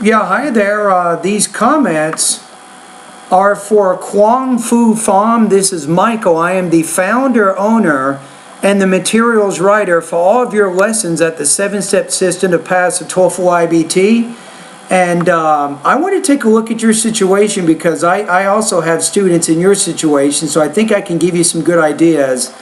Yeah, hi there. These comments are for Quang Fu Pham. This is Michael. I am the founder, owner, and the materials writer for all of your lessons at the 7-step system to pass the TOEFL IBT. And I want to take a look at your situation because I also have students in your situation, so I think I can give you some good ideas.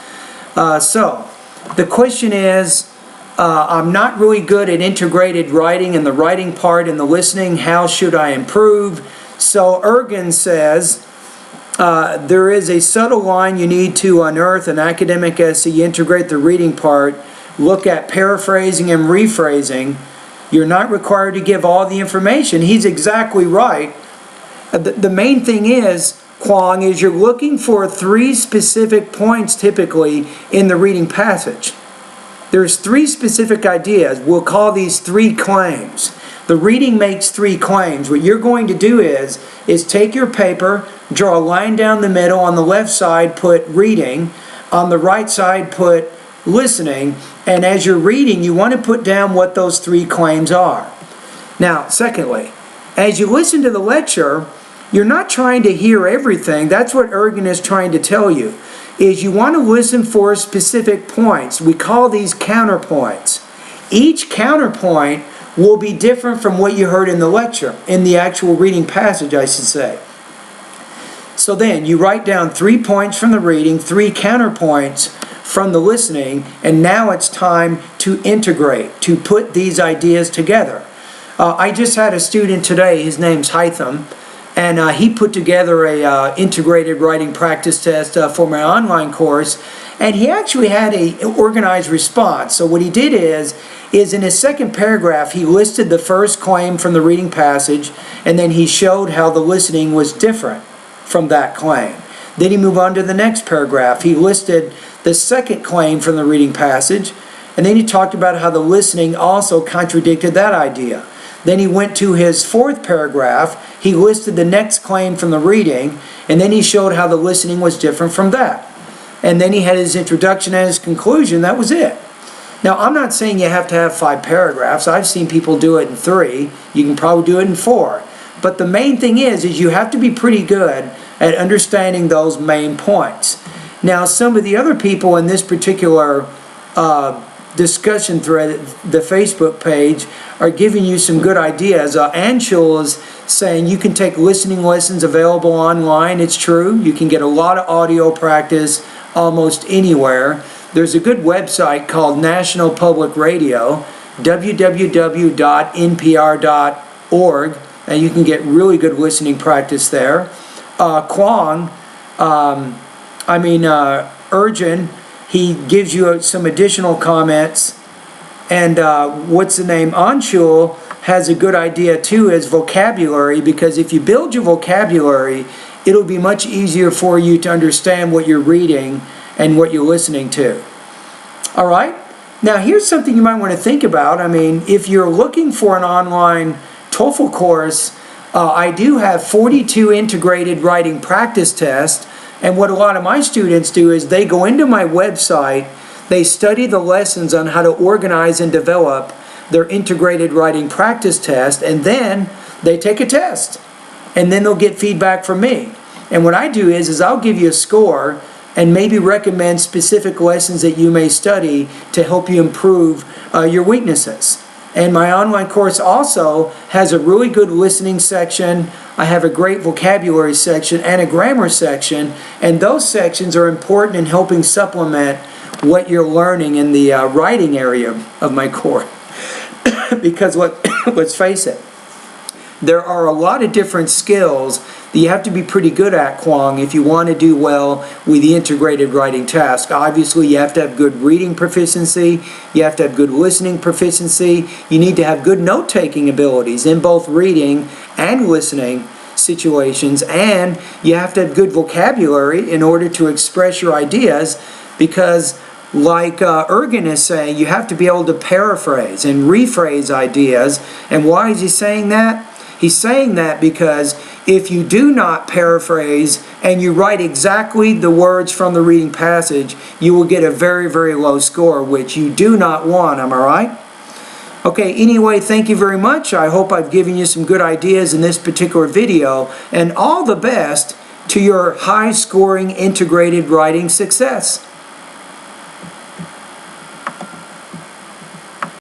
So the question is, I'm not really good at integrated writing and the writing part and the listening. How should I improve? So Ergen says, there is a subtle line you need to unearth in academic essay. You integrate the reading part, look at paraphrasing and rephrasing. You're not required to give all the information. He's exactly right. The main thing is, Quang, is you're looking for 3 specific points typically in the reading passage. There's 3 specific ideas. We'll call these 3 claims. The reading makes 3 claims. What you're going to do is take your paper, draw a line down the middle. On the left side, put reading. On the right side, put listening. And as you're reading, you want to put down what those 3 claims are. Now, secondly, as you listen to the lecture, you're not trying to hear everything. That's what Ergen is trying to tell you. Is you want to listen for specific points. We call these counterpoints. Each counterpoint will be different from what you heard in the lecture, in the actual reading passage, I should say. So then you write down 3 points from the reading, 3 counterpoints from the listening, and now it's time to integrate, to put these ideas together. I just had a student today, his name's Hytham, and he put together a integrated writing practice test for my online course, and he actually had an organized response. So what he did is in his second paragraph, he listed the first claim from the reading passage, and then he showed how the listening was different from that claim. Then he moved on to the next paragraph. He listed the second claim from the reading passage, and then he talked about how the listening also contradicted that idea. Then he went to his 4th paragraph. He listed the next claim from the reading, and then he showed how the listening was different from that. And then he had his introduction and his conclusion. That was it. Now, I'm not saying you have to have 5 paragraphs. I've seen people do it in 3. You can probably do it in 4. But the main thing is you have to be pretty good at understanding those main points. Now, some of the other people in this particular discussion thread, the Facebook page, are giving you some good ideas. Anshul is saying you can take listening lessons available online. It's true. You can get a lot of audio practice almost anywhere. There's a good website called National Public Radio, www.npr.org, and you can get really good listening practice there. Quang, Urgent, he gives you some additional comments. And Anshul has a good idea too, is vocabulary, because if you build your vocabulary, it'll be much easier for you to understand what you're reading and what you're listening to. All right? Now here's something you might want to think about. If you're looking for an online TOEFL course, I do have 42 integrated writing practice tests. And what a lot of my students do is they go into my website, they study the lessons on how to organize and develop their integrated writing practice test, and then they take a test. And then they'll get feedback from me. And what I do is I'll give you a score and maybe recommend specific lessons that you may study to help you improve your weaknesses. And my online course also has a really good listening section. I have a great vocabulary section and a grammar section, and those sections are important in helping supplement what you're learning in the writing area of my course. Because let's face it, there are a lot of different skills that you have to be pretty good at, Quang, if you want to do well with the integrated writing task. Obviously, you have to have good reading proficiency. You have to have good listening proficiency. You need to have good note-taking abilities in both reading and listening situations. And you have to have good vocabulary in order to express your ideas, because like Ergen is saying, you have to be able to paraphrase and rephrase ideas. And why is he saying that? He's saying that because if you do not paraphrase and you write exactly the words from the reading passage, you will get a very, very low score, which you do not want. Am I right? Okay, anyway, thank you very much. I hope I've given you some good ideas in this particular video, and all the best to your high-scoring integrated writing success.